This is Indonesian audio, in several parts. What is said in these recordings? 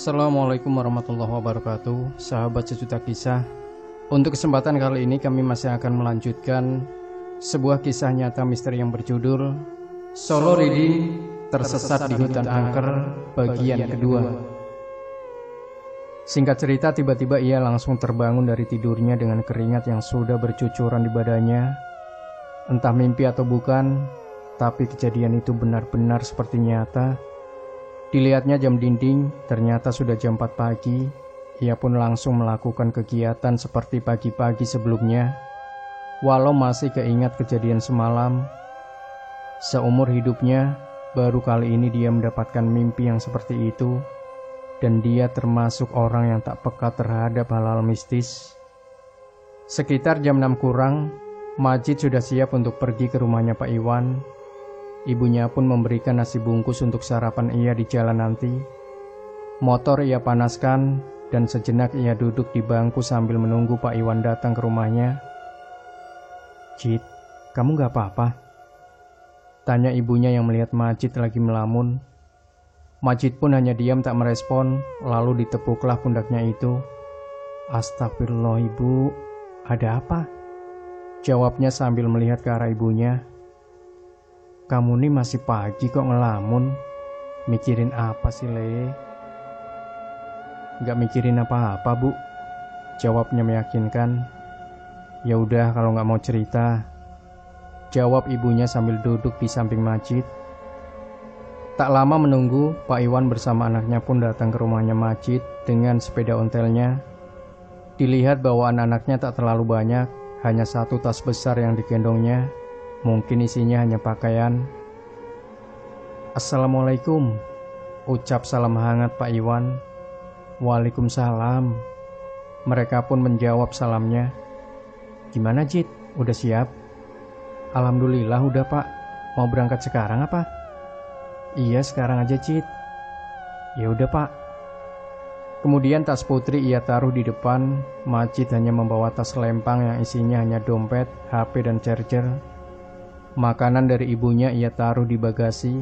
Assalamualaikum warahmatullahi wabarakatuh, sahabat sejuta kisah. Untuk kesempatan kali ini kami masih akan melanjutkan sebuah kisah nyata misteri yang berjudul Solo Reading Tersesat di Hutan Angker bagian kedua. Singkat cerita, tiba-tiba ia langsung terbangun dari tidurnya dengan keringat yang sudah bercucuran di badannya. Entah mimpi atau bukan, tapi kejadian itu benar-benar seperti nyata. Dilihatnya jam dinding, ternyata sudah jam 4 pagi. Ia pun langsung melakukan kegiatan seperti pagi-pagi sebelumnya. Walau masih keingat kejadian semalam, seumur hidupnya baru kali ini dia mendapatkan mimpi yang seperti itu. Dan dia termasuk orang yang tak peka terhadap hal-hal mistis. Sekitar jam 6 kurang, Majid sudah siap untuk pergi ke rumahnya Pak Iwan. Ibunya pun memberikan nasi bungkus untuk sarapan ia di jalan nanti. Motor ia panaskan dan sejenak ia duduk di bangku sambil menunggu Pak Iwan datang ke rumahnya. "Cid, kamu gak apa-apa?" tanya ibunya yang melihat Majid lagi melamun. Majid pun hanya diam tak merespon, lalu ditepuklah pundaknya itu. "Astagfirullah ibu, ada apa?" jawabnya sambil melihat ke arah ibunya. "Kamu nih masih pagi kok ngelamun. Mikirin apa sih, Le?" "Gak mikirin apa-apa, Bu," jawabnya meyakinkan. "Ya udah kalau gak mau cerita," jawab ibunya sambil duduk di samping Majid. Tak lama menunggu, Pak Iwan bersama anaknya pun datang ke rumahnya Majid dengan sepeda ontelnya. Dilihat bawaan anaknya tak terlalu banyak, hanya satu tas besar yang digendongnya. Mungkin isinya hanya pakaian. "Assalamualaikum," ucap salam hangat Pak Iwan. "Waalaikumsalam." Mereka pun menjawab salamnya. "Gimana Jid, udah siap?" "Alhamdulillah udah Pak. Mau berangkat sekarang apa?" "Iya sekarang aja Cid." "Ya udah Pak." Kemudian tas Putri ia taruh di depan. Majid hanya membawa tas lempang yang isinya hanya dompet, HP dan charger. Makanan dari ibunya ia taruh di bagasi.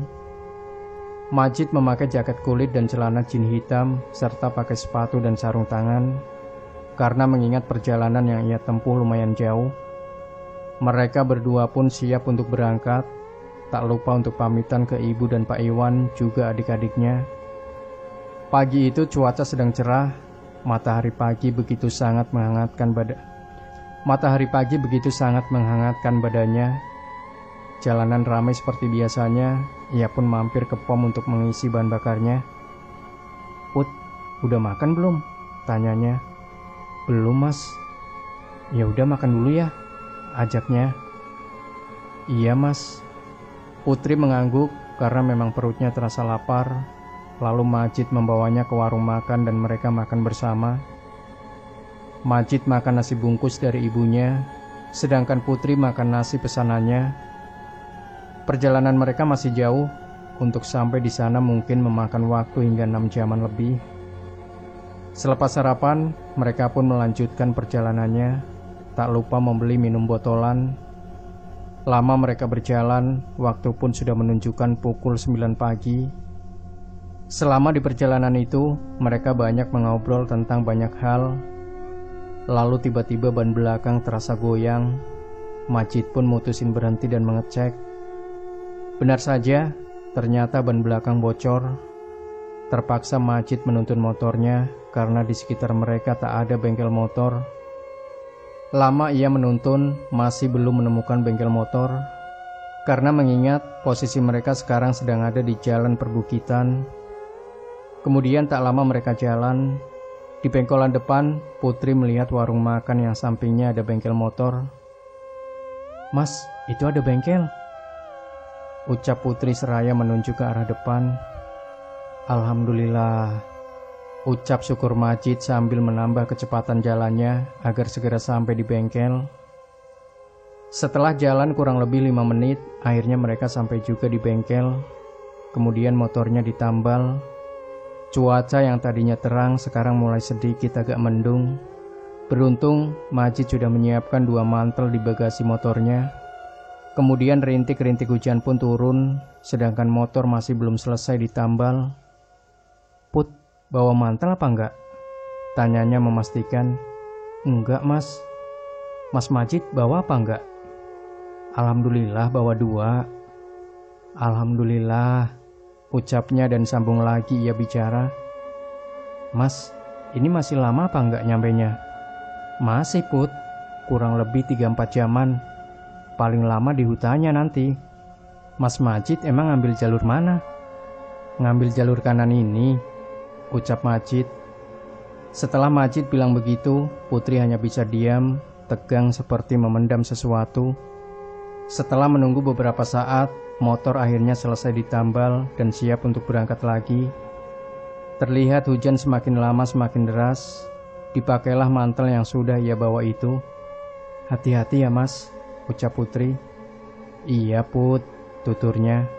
Majid memakai jaket kulit dan celana jin hitam serta pakai sepatu dan sarung tangan karena mengingat perjalanan yang ia tempuh lumayan jauh. Mereka berdua pun siap untuk berangkat. Tak lupa untuk pamitan ke ibu dan Pak Iwan, juga adik-adiknya. Pagi itu cuaca sedang cerah. Matahari pagi begitu sangat menghangatkan badannya. Jalanan ramai seperti biasanya. Ia pun mampir ke pom untuk mengisi bahan bakarnya. "Put, udah makan belum?" tanyanya. "Belum Mas." "Ya udah makan dulu ya," ajaknya. "Iya Mas." Putri mengangguk karena memang perutnya terasa lapar. Lalu Majid membawanya ke warung makan dan mereka makan bersama. Majid makan nasi bungkus dari ibunya, sedangkan Putri makan nasi pesanannya. Perjalanan mereka masih jauh. Untuk sampai di sana mungkin memakan waktu hingga 6 jaman lebih. Selepas sarapan, mereka pun melanjutkan perjalanannya. Tak lupa membeli minum botolan. Lama mereka berjalan, waktu pun sudah menunjukkan pukul 9 pagi. Selama di perjalanan itu, mereka banyak mengobrol tentang banyak hal. Lalu tiba-tiba ban belakang terasa goyang. Majid pun mutusin berhenti dan mengecek. Benar saja, ternyata ban belakang bocor. Terpaksa Majid menuntun motornya karena di sekitar mereka tak ada bengkel motor. Lama ia menuntun, masih belum menemukan bengkel motor. Karena mengingat posisi mereka sekarang sedang ada di jalan perbukitan. Kemudian tak lama mereka jalan. Di bengkolan depan, Putri melihat warung makan yang sampingnya ada bengkel motor. "Mas, itu ada bengkel," ucap Putri seraya menunjuk ke arah depan. "Alhamdulillah," ucap syukur Majid sambil menambah kecepatan jalannya agar segera sampai di bengkel. Setelah jalan kurang lebih 5 menit, akhirnya mereka sampai juga di bengkel. Kemudian motornya ditambal. Cuaca yang tadinya terang sekarang mulai sedikit agak mendung. Beruntung Majid sudah menyiapkan 2 mantel di bagasi motornya. Kemudian rintik-rintik hujan pun turun, sedangkan motor masih belum selesai ditambal. "Put, bawa mantel apa enggak? Tanyanya memastikan. Enggak mas. Mas Majid bawa apa enggak? Alhamdulillah bawa 2. Alhamdulillah, ucapnya dan sambung lagi ia bicara. Mas, ini masih lama apa enggak nyampenya? Masih Put, kurang lebih 3-4 jaman. Paling lama di hutannya nanti. Mas Majid emang ngambil jalur mana? Ngambil jalur kanan ini, ucap Majid. Setelah Majid bilang begitu, Putri hanya bisa diam, tegang seperti memendam sesuatu. Setelah menunggu beberapa saat, motor akhirnya selesai ditambal dan siap untuk berangkat lagi. Terlihat hujan semakin lama semakin deras. Dipakailah mantel yang sudah ia bawa itu. Hati-hati ya mas, ucap Putri. Iya Put, tuturnya.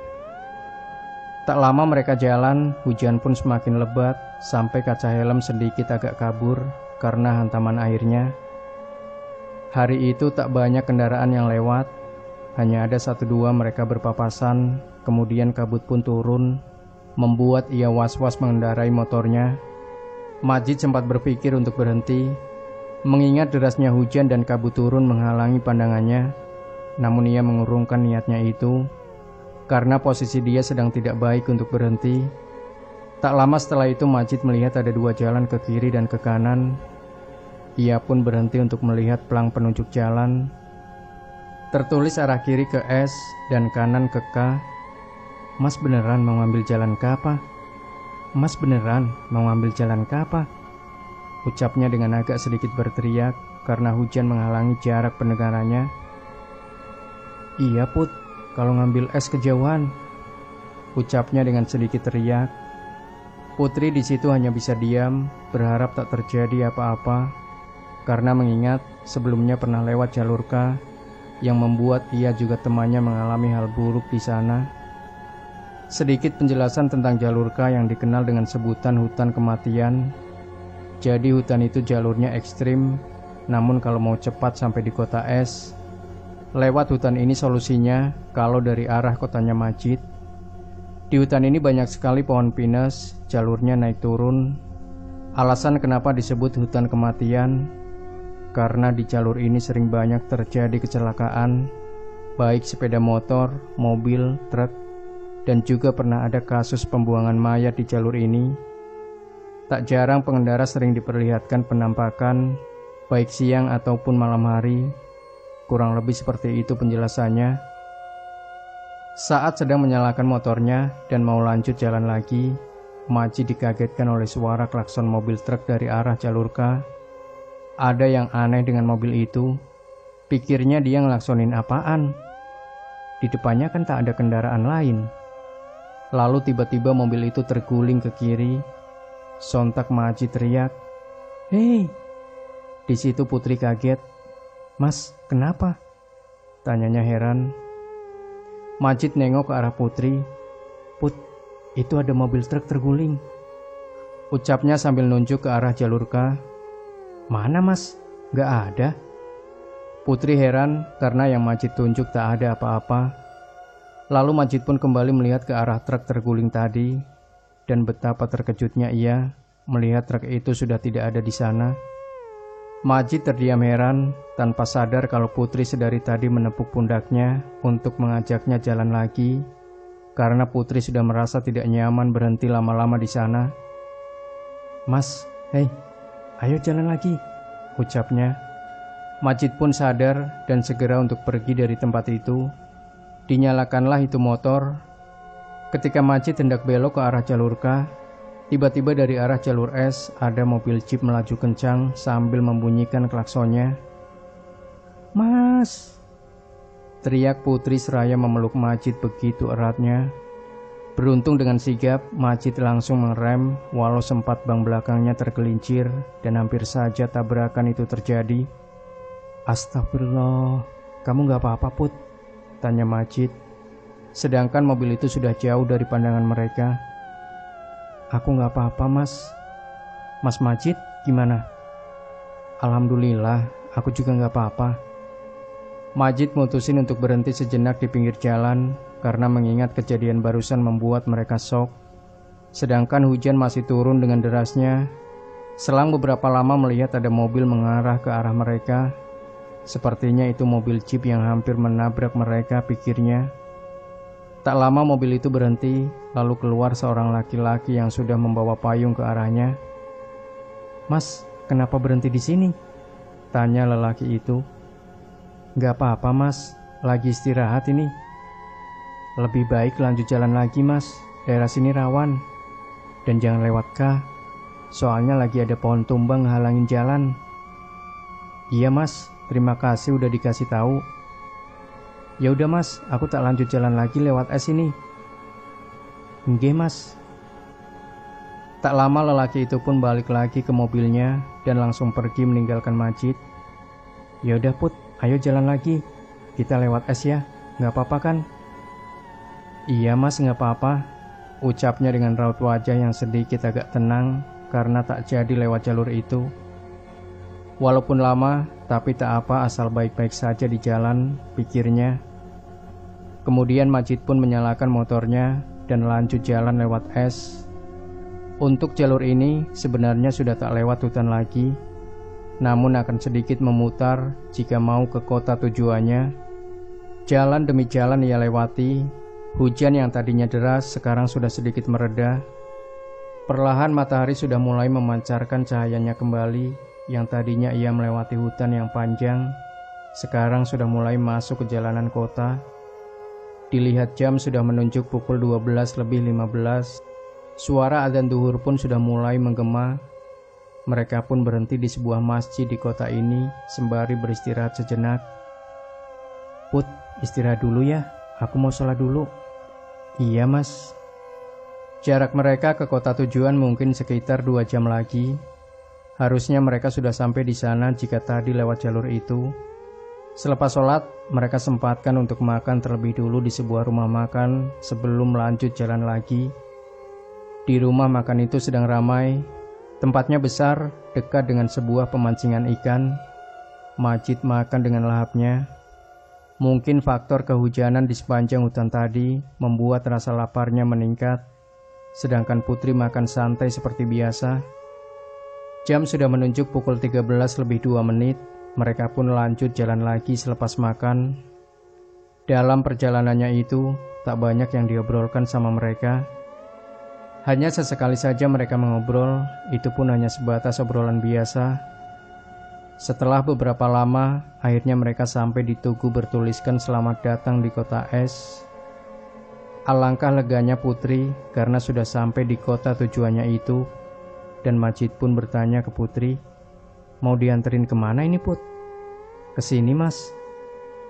Tak lama mereka jalan, hujan pun semakin lebat, sampai kaca helm sedikit agak kabur karena hantaman airnya. Hari itu tak banyak kendaraan yang lewat, hanya ada 1-2 mereka berpapasan, kemudian kabut pun turun, membuat ia was-was mengendarai motornya. Majid sempat berpikir untuk berhenti, mengingat derasnya hujan dan kabut turun menghalangi pandangannya, namun ia mengurungkan niatnya itu, karena posisi dia sedang tidak baik untuk berhenti. Tak lama setelah itu Majid melihat ada 2 jalan ke kiri dan ke kanan. Ia pun berhenti untuk melihat pelang penunjuk jalan. Tertulis arah kiri ke S dan kanan ke K. Mas beneran mau ngambil jalan ke apa? Mas beneran mau ngambil jalan ke apa? Ucapnya dengan agak sedikit berteriak karena hujan menghalangi jarak pendengarannya. Iya Put, kalau ngambil es kejauhan, ucapnya dengan sedikit teriak. Putri di situ hanya bisa diam, berharap tak terjadi apa-apa, karena mengingat sebelumnya pernah lewat jalur K, yang membuat ia juga temannya mengalami hal buruk di sana. Sedikit penjelasan tentang jalur K yang dikenal dengan sebutan hutan kematian. Jadi hutan itu jalurnya ekstrim, namun kalau mau cepat sampai di kota S, lewat hutan ini solusinya kalau dari arah kotanya Majid. Di hutan ini banyak sekali pohon pinus, jalurnya naik turun. Alasan kenapa disebut hutan kematian, karena di jalur ini sering banyak terjadi kecelakaan, baik sepeda motor, mobil, truk, dan juga pernah ada kasus pembuangan mayat di jalur ini. Tak jarang pengendara sering diperlihatkan penampakan, baik siang ataupun malam hari. Kurang lebih seperti itu penjelasannya. Saat sedang menyalakan motornya dan mau lanjut jalan lagi, Majid dikagetkan oleh suara klakson mobil truk dari arah jalur K. Ada yang aneh dengan mobil itu. Pikirnya dia ngelaksonin apaan. Di depannya kan tak ada kendaraan lain. Lalu tiba-tiba mobil itu terguling ke kiri. Sontak Majid teriak, "Hei!" Di situ Putri kaget. "Mas, kenapa?" tanyanya heran. Majid nengok ke arah Putri. "Put, itu ada mobil truk terguling," ucapnya sambil nunjuk ke arah jalur K. "Mana mas? Gak ada." Putri heran karena yang Majid tunjuk tak ada apa-apa. Lalu Majid pun kembali melihat ke arah truk terguling tadi, dan betapa terkejutnya ia melihat truk itu sudah tidak ada di sana. Majid terdiam heran, tanpa sadar kalau Putri sedari tadi menepuk pundaknya untuk mengajaknya jalan lagi, karena Putri sudah merasa tidak nyaman berhenti lama-lama di sana. "Mas, hei, ayo jalan lagi," ucapnya. Majid pun sadar dan segera untuk pergi dari tempat itu. Dinyalakanlah itu motor. Ketika Majid hendak belok ke arah jalur K, tiba-tiba dari arah jalur S ada mobil jeep melaju kencang sambil membunyikan klaksonnya. "Mas!" teriak Putri seraya memeluk Majid begitu eratnya. Beruntung dengan sigap, Majid langsung mengerem walau sempat ban belakangnya tergelincir dan hampir saja tabrakan itu terjadi. "Astagfirullah, kamu gak apa-apa Put?" tanya Majid, sedangkan mobil itu sudah jauh dari pandangan mereka. "Aku gak apa-apa mas." "Mas Majid gimana?" "Alhamdulillah, aku juga gak apa-apa." Majid mutusin untuk berhenti sejenak di pinggir jalan karena mengingat kejadian barusan membuat mereka shock. Sedangkan hujan masih turun dengan derasnya. Selang beberapa lama melihat ada mobil mengarah ke arah mereka. Sepertinya itu mobil jeep yang hampir menabrak mereka, pikirnya. Tak lama mobil itu berhenti, lalu keluar seorang laki-laki yang sudah membawa payung ke arahnya. "Mas, kenapa berhenti di sini?" tanya lelaki itu. "Gak apa-apa mas, lagi istirahat ini." "Lebih baik lanjut jalan lagi mas, daerah sini rawan. Dan jangan lewat kah, soalnya lagi ada pohon tumbang halangin jalan." "Iya mas, terima kasih udah dikasih tahu." "Ya udah mas, aku tak lanjut jalan lagi lewat es ini." "Nggih mas." Tak lama lelaki itu pun balik lagi ke mobilnya dan langsung pergi meninggalkan Majid. "Ya udah Put, ayo jalan lagi. Kita lewat es ya, nggak apa-apa kan?" "Iya mas, nggak apa-apa," ucapnya dengan raut wajah yang sedikit agak tenang karena tak jadi lewat jalur itu. Walaupun lama, tapi tak apa asal baik-baik saja di jalan, pikirnya. Kemudian Majid pun menyalakan motornya dan lanjut jalan lewat es. Untuk jalur ini sebenarnya sudah tak lewat hutan lagi, namun akan sedikit memutar jika mau ke kota tujuannya. Jalan demi jalan ia lewati. Hujan yang tadinya deras sekarang sudah sedikit mereda. Perlahan matahari sudah mulai memancarkan cahayanya kembali. Yang tadinya ia melewati hutan yang panjang, sekarang sudah mulai masuk ke jalanan kota. Dilihat jam sudah menunjuk pukul 12:15. Suara adzan duhur pun sudah mulai menggema. Mereka pun berhenti di sebuah masjid di kota ini sembari beristirahat sejenak. "Put, istirahat dulu ya, aku mau sholat dulu." "Iya mas." Jarak mereka ke kota tujuan mungkin sekitar 2 jam lagi. Harusnya mereka sudah sampai di sana jika tadi lewat jalur itu. Selepas sholat, mereka sempatkan untuk makan terlebih dulu di sebuah rumah makan sebelum lanjut jalan lagi. Di rumah makan itu sedang ramai. Tempatnya besar, dekat dengan sebuah pemancingan ikan. Majid makan dengan lahapnya. Mungkin faktor kehujanan di sepanjang hutan tadi membuat rasa laparnya meningkat. Sedangkan Putri makan santai seperti biasa. Jam sudah menunjuk pukul 13:02. Mereka pun lanjut jalan lagi selepas makan. Dalam perjalanannya itu, tak banyak yang diobrolkan sama mereka. Hanya sesekali saja mereka mengobrol, itu pun hanya sebatas obrolan biasa. Setelah beberapa lama, akhirnya mereka sampai di tugu bertuliskan "Selamat datang di kota es". Alangkah leganya Putri karena sudah sampai di kota tujuannya itu. Dan Majid pun bertanya ke Putri, "Mau dianterin kemana ini Put?" "Kesini mas,"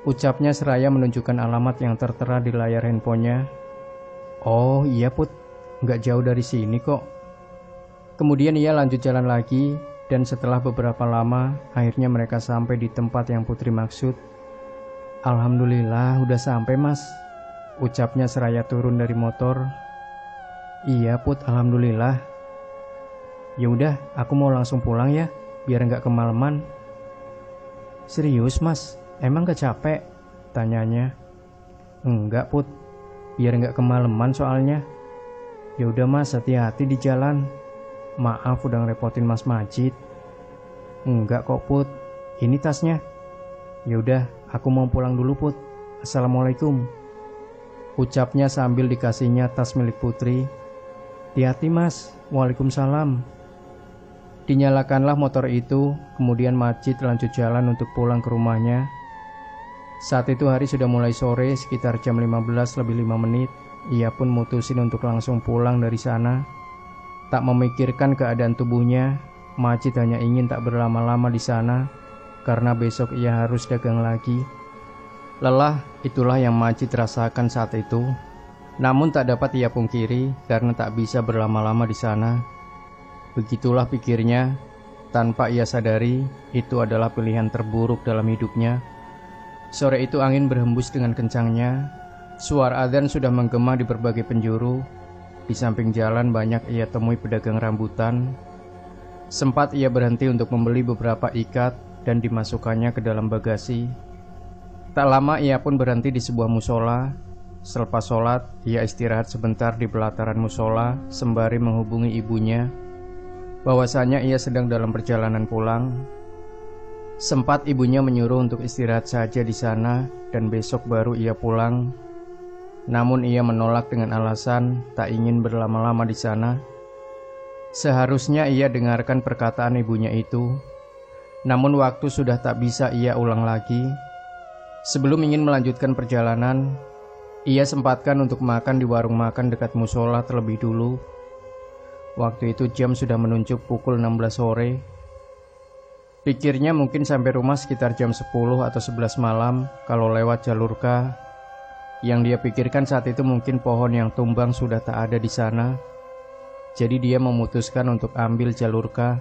ucapnya seraya menunjukkan alamat yang tertera di layar handphonenya. "Oh iya Put, nggak jauh dari sini kok." Kemudian ia lanjut jalan lagi, dan setelah beberapa lama, akhirnya mereka sampai di tempat yang Putri maksud. "Alhamdulillah udah sampai mas," ucapnya seraya turun dari motor. "Iya Put, alhamdulillah." "Ya udah, aku mau langsung pulang ya, biar nggak kemalaman." "Serius mas, emang gak capek?" tanyanya. "Enggak Put, biar nggak kemalaman soalnya." "Ya udah mas, hati-hati di jalan. Maaf udah ngerepotin mas Majid." "Enggak kok Put, ini tasnya." "Ya udah, aku mau pulang dulu Put. Assalamualaikum," ucapnya sambil dikasihnya tas milik Putri. "Hati-hati mas." "Waalaikumsalam." Dinyalakanlah motor itu, kemudian Majid lanjut jalan untuk pulang ke rumahnya. Saat itu hari sudah mulai sore, sekitar jam 15:05. Ia pun mutusin untuk langsung pulang dari sana. Tak memikirkan keadaan tubuhnya, Majid hanya ingin tak berlama-lama di sana, karena besok ia harus dagang lagi. Lelah, itulah yang Majid rasakan saat itu. Namun tak dapat ia pungkiri, karena tak bisa berlama-lama di sana. Begitulah pikirnya, tanpa ia sadari, itu adalah pilihan terburuk dalam hidupnya. Sore itu angin berhembus dengan kencangnya. Suara adzan sudah menggema di berbagai penjuru. Di samping jalan banyak ia temui pedagang rambutan. Sempat ia berhenti untuk membeli beberapa ikat dan dimasukkannya ke dalam bagasi. Tak lama ia pun berhenti di sebuah musola. Selepas sholat, ia istirahat sebentar di pelataran musola sembari menghubungi ibunya bahwasanya ia sedang dalam perjalanan pulang. Sempat ibunya menyuruh untuk istirahat saja di sana dan besok baru ia pulang. Namun ia menolak dengan alasan tak ingin berlama-lama di sana. Seharusnya ia dengarkan perkataan ibunya itu, namun waktu sudah tak bisa ia ulang lagi. Sebelum ingin melanjutkan perjalanan, ia sempatkan untuk makan di warung makan dekat musola terlebih dulu. Waktu itu jam sudah menunjuk pukul 16 sore. Pikirnya mungkin sampai rumah sekitar jam 10 atau 11 malam kalau lewat jalur K. Yang dia pikirkan saat itu mungkin pohon yang tumbang sudah tak ada di sana. Jadi dia memutuskan untuk ambil jalur K.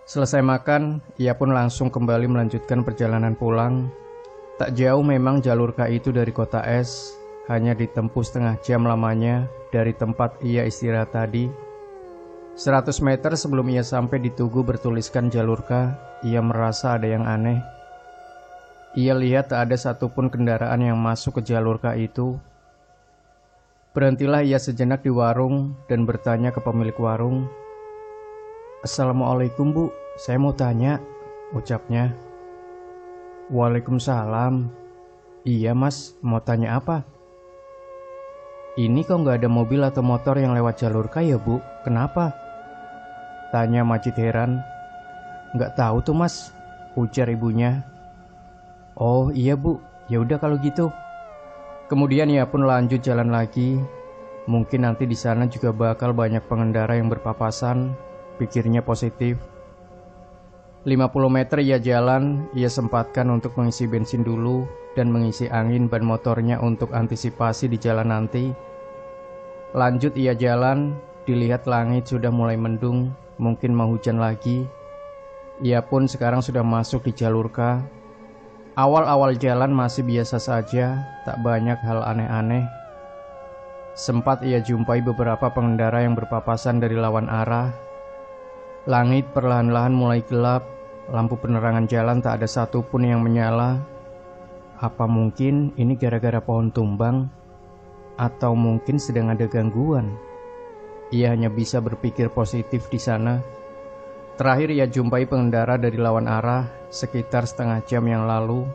Selesai makan, ia pun langsung kembali melanjutkan perjalanan pulang. Tak jauh memang jalur K itu dari kota S, hanya ditempuh setengah jam lamanya dari tempat ia istirahat tadi. 100 meter sebelum ia sampai di tugu bertuliskan jalur K, ia merasa ada yang aneh. Ia lihat tak ada satupun kendaraan yang masuk ke jalur K itu. Berhentilah ia sejenak di warung dan bertanya ke pemilik warung. "Assalamualaikum Bu, saya mau tanya," ucapnya. "Waalaikumsalam. Iya Mas, mau tanya apa?" "Ini kok nggak ada mobil atau motor yang lewat jalur K ya Bu, kenapa?" tanya Majid heran. "Nggak tahu tuh Mas," ujar ibunya. "Oh iya Bu, ya udah kalau gitu." Kemudian ia pun lanjut jalan lagi. Mungkin nanti di sana juga bakal banyak pengendara yang berpapasan, pikirnya positif. 50 meter ia jalan, ia sempatkan untuk mengisi bensin dulu dan mengisi angin ban motornya untuk antisipasi di jalan nanti. Lanjut ia jalan, dilihat langit sudah mulai mendung, mungkin mau hujan lagi. Ia pun sekarang sudah masuk di jalur K. Awal-awal jalan masih biasa saja, tak banyak hal aneh-aneh. Sempat ia jumpai beberapa pengendara yang berpapasan dari lawan arah. Langit perlahan-lahan mulai gelap, lampu penerangan jalan tak ada satupun yang menyala. Apa mungkin ini gara-gara pohon tumbang? Atau mungkin sedang ada gangguan? Ia hanya bisa berpikir positif di sana. Terakhir ia jumpai pengendara dari lawan arah sekitar setengah jam yang lalu.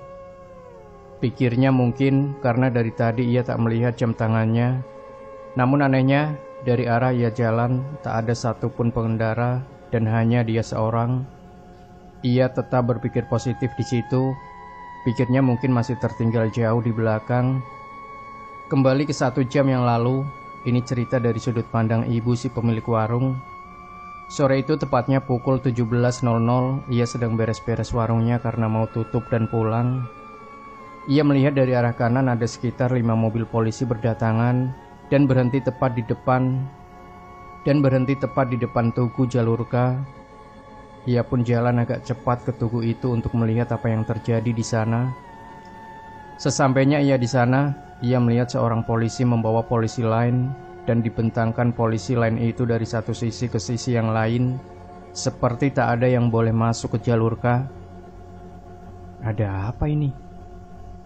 Pikirnya mungkin karena dari tadi ia tak melihat jam tangannya. Namun anehnya, dari arah ia jalan tak ada satupun pengendara dan hanya dia seorang. Ia tetap berpikir positif di situ. Pikirnya mungkin masih tertinggal jauh di belakang. Kembali ke 1 jam yang lalu, ini cerita dari sudut pandang ibu si pemilik warung. Sore itu tepatnya pukul 17.00, ia sedang beres-beres warungnya karena mau tutup dan pulang. Ia melihat dari arah kanan ada sekitar 5 mobil polisi berdatangan dan berhenti tepat di depan tugu jalur K. Ia pun jalan agak cepat ke tugu itu untuk melihat apa yang terjadi di sana. Sesampainya ia di sana, ia melihat seorang polisi membawa polisi lain dan dibentangkan polisi lain itu dari satu sisi ke sisi yang lain, seperti tak ada yang boleh masuk ke jalur K. Ada apa ini?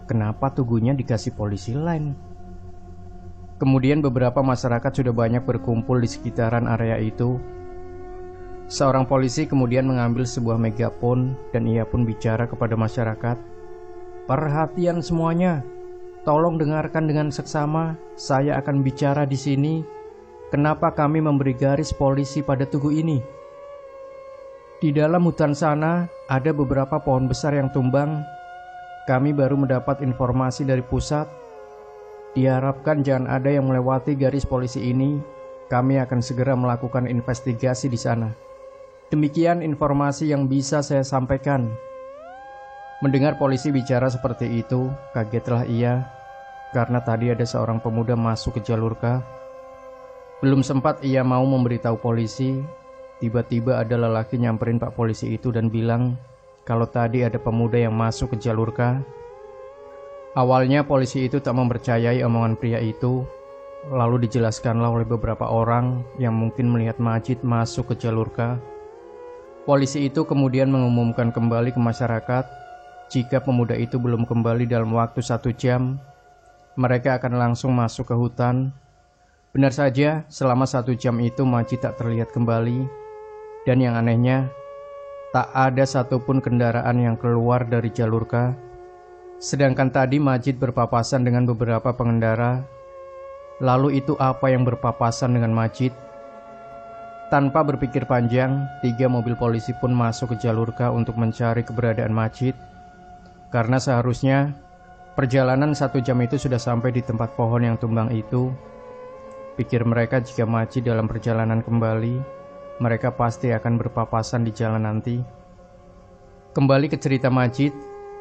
Kenapa tugunya dikasih polisi lain? Kemudian beberapa masyarakat sudah banyak berkumpul di sekitaran area itu. Seorang polisi kemudian mengambil sebuah megafon dan ia pun bicara kepada masyarakat. "Perhatian semuanya, tolong dengarkan dengan seksama. Saya akan bicara di sini. Kenapa kami memberi garis polisi pada tugu ini? Di dalam hutan sana ada beberapa pohon besar yang tumbang. Kami baru mendapat informasi dari pusat. Diharapkan jangan ada yang melewati garis polisi ini. Kami akan segera melakukan investigasi di sana. Demikian informasi yang bisa saya sampaikan." Mendengar polisi bicara seperti itu, kagetlah ia, karena tadi ada seorang pemuda masuk ke jalur K. Belum sempat ia mau memberitahu polisi, tiba-tiba ada lelaki nyamperin Pak Polisi itu dan bilang kalau tadi ada pemuda yang masuk ke jalur K. Awalnya polisi itu tak mempercayai omongan pria itu, lalu dijelaskanlah oleh beberapa orang yang mungkin melihat Majid masuk ke jalur K. Polisi itu kemudian mengumumkan kembali ke masyarakat, jika pemuda itu belum kembali dalam waktu 1 jam, mereka akan langsung masuk ke hutan. Benar saja, selama 1 jam itu Majid tak terlihat kembali. Dan yang anehnya, tak ada satupun kendaraan yang keluar dari jalur K. Sedangkan tadi Majid berpapasan dengan beberapa pengendara. Lalu itu apa yang berpapasan dengan Majid? Tanpa berpikir panjang, 3 mobil polisi pun masuk ke jalur K untuk mencari keberadaan Majid. Karena seharusnya perjalanan 1 jam itu sudah sampai di tempat pohon yang tumbang itu. Pikir mereka jika Majid dalam perjalanan kembali, mereka pasti akan berpapasan di jalan nanti. Kembali ke cerita Majid,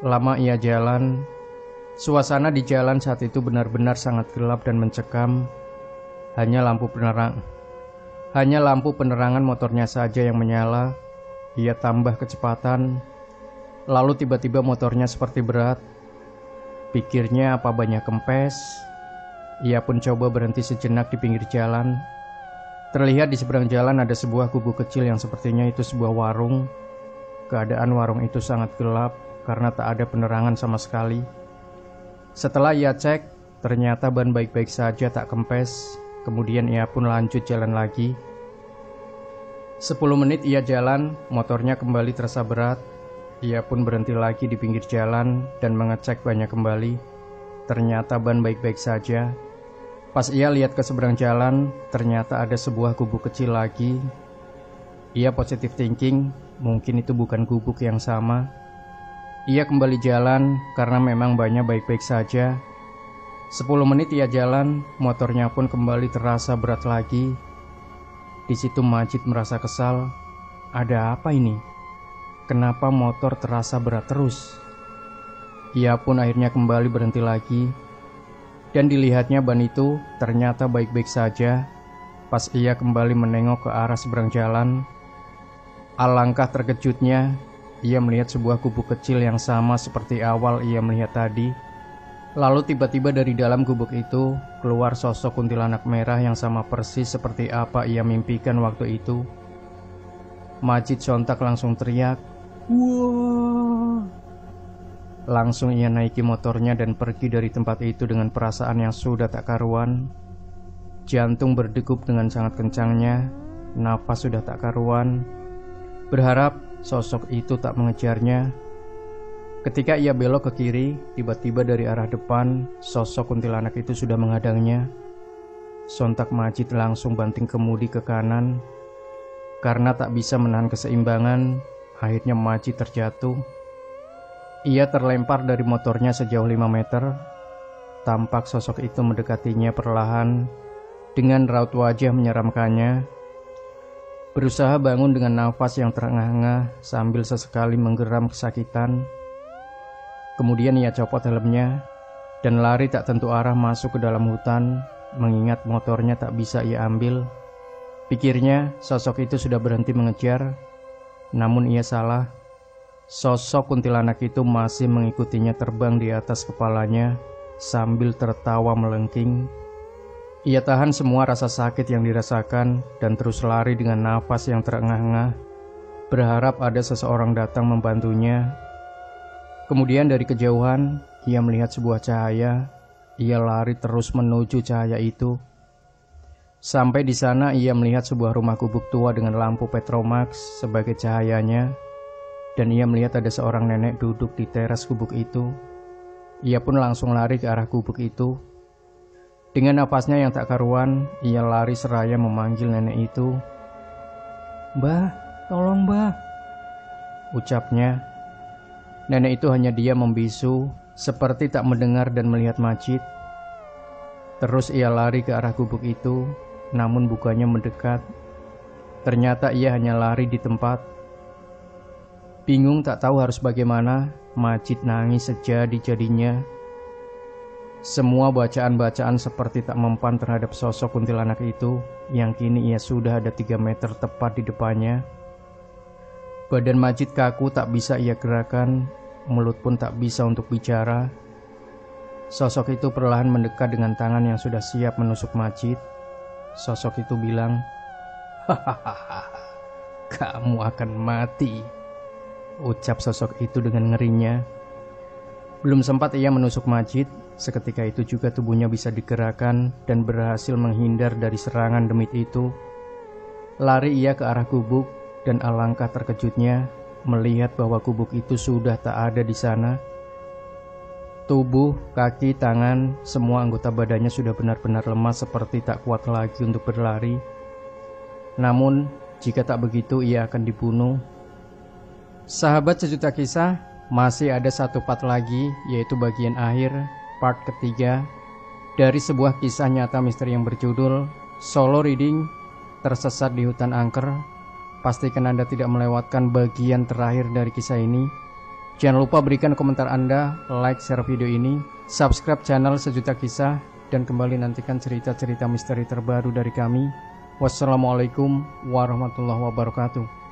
lama ia jalan. Suasana di jalan saat itu benar-benar sangat gelap dan mencekam. Hanya lampu penerangan motornya saja yang menyala. Ia tambah kecepatan. Lalu tiba-tiba motornya seperti berat. Pikirnya apa banyak kempes. Ia pun coba berhenti sejenak di pinggir jalan. Terlihat di seberang jalan ada sebuah gubuk kecil yang sepertinya itu sebuah warung. Keadaan warung itu sangat gelap karena tak ada penerangan sama sekali. Setelah ia cek, ternyata ban baik-baik saja tak kempes. Kemudian ia pun lanjut jalan lagi. 10 menit ia jalan, motornya kembali terasa berat. Ia pun berhenti lagi di pinggir jalan dan mengecek bannya kembali. Ternyata ban baik-baik saja. Pas ia lihat ke seberang jalan, ternyata ada sebuah gubuk kecil lagi. Ia positive thinking, mungkin itu bukan gubuk yang sama. Ia kembali jalan karena memang bannya baik-baik saja. 10 menit ia jalan, motornya pun kembali terasa berat lagi. Di situ Majid merasa kesal. Ada apa ini? Kenapa motor terasa berat terus? Ia pun akhirnya kembali berhenti lagi. Dan dilihatnya ban itu ternyata baik-baik saja. Pas ia kembali menengok ke arah seberang jalan, alangkah terkejutnya, ia melihat sebuah gubuk kecil yang sama seperti awal ia melihat tadi. Lalu tiba-tiba dari dalam gubuk itu keluar sosok kuntilanak merah yang sama persis seperti apa ia mimpikan waktu itu. Majid sontak langsung teriak, "Wah!" Langsung ia naiki motornya dan pergi dari tempat itu dengan perasaan yang sudah tak karuan. Jantung berdegup dengan sangat kencangnya, napas sudah tak karuan. Berharap sosok itu tak mengejarnya. Ketika ia belok ke kiri, tiba-tiba dari arah depan, sosok kuntilanak itu sudah menghadangnya. Sontak Majid langsung banting kemudi ke kanan. Karena tak bisa menahan keseimbangan, akhirnya Majid terjatuh. Ia terlempar dari motornya sejauh 5 meter. Tampak sosok itu mendekatinya perlahan, dengan raut wajah menyeramkannya. Berusaha bangun dengan nafas yang terengah-engah sambil sesekali menggeram kesakitan. Kemudian ia copot helmnya dan lari tak tentu arah masuk ke dalam hutan, mengingat motornya tak bisa ia ambil. Pikirnya sosok itu sudah berhenti mengejar, namun ia salah. Sosok kuntilanak itu masih mengikutinya terbang di atas kepalanya sambil tertawa melengking. Ia tahan semua rasa sakit yang dirasakan dan terus lari dengan nafas yang terengah-engah, berharap ada seseorang datang membantunya. Kemudian dari kejauhan, ia melihat sebuah cahaya. Ia lari terus menuju cahaya itu. Sampai di sana ia melihat sebuah rumah gubuk tua dengan lampu Petromax sebagai cahayanya. Dan ia melihat ada seorang nenek duduk di teras gubuk itu. Ia pun langsung lari ke arah gubuk itu. Dengan napasnya yang tak karuan, ia lari seraya memanggil nenek itu. "Mbah, tolong mbah," ucapnya. Nenek itu hanya diam membisu, seperti tak mendengar dan melihat Majid. Terus ia lari ke arah gubuk itu, namun bukannya mendekat. Ternyata ia hanya lari di tempat. Bingung tak tahu harus bagaimana, Majid nangis sejadi-jadinya. Semua bacaan-bacaan seperti tak mempan terhadap sosok kuntilanak itu, yang kini ia sudah ada 3 meter tepat di depannya. Badan Majid kaku tak bisa ia gerakan, mulut pun tak bisa untuk bicara. Sosok itu perlahan mendekat dengan tangan yang sudah siap menusuk Majid. Sosok itu bilang, "Hahaha, kamu akan mati," ucap sosok itu dengan ngerinya. Belum sempat ia menusuk Majid, Seketika itu juga tubuhnya bisa digerakkan dan berhasil menghindar dari serangan demit itu. Lari ia ke arah gubuk dan alangkah terkejutnya melihat bahwa gubuk itu sudah tak ada di sana. Tubuh, kaki, tangan, semua anggota badannya sudah benar-benar lemas seperti tak kuat lagi untuk berlari. Namun, jika tak begitu ia akan dibunuh. Sahabat Sejuta Kisah, masih ada satu part lagi, yaitu bagian akhir, part ketiga, dari sebuah kisah nyata misteri yang berjudul Solo Reading Tersesat di Hutan Angker. Pastikan Anda tidak melewatkan bagian terakhir dari kisah ini. Jangan lupa berikan komentar Anda, like, share video ini, subscribe channel Sejuta Kisah, dan kembali nantikan cerita-cerita misteri terbaru dari kami. Wassalamualaikum warahmatullahi wabarakatuh.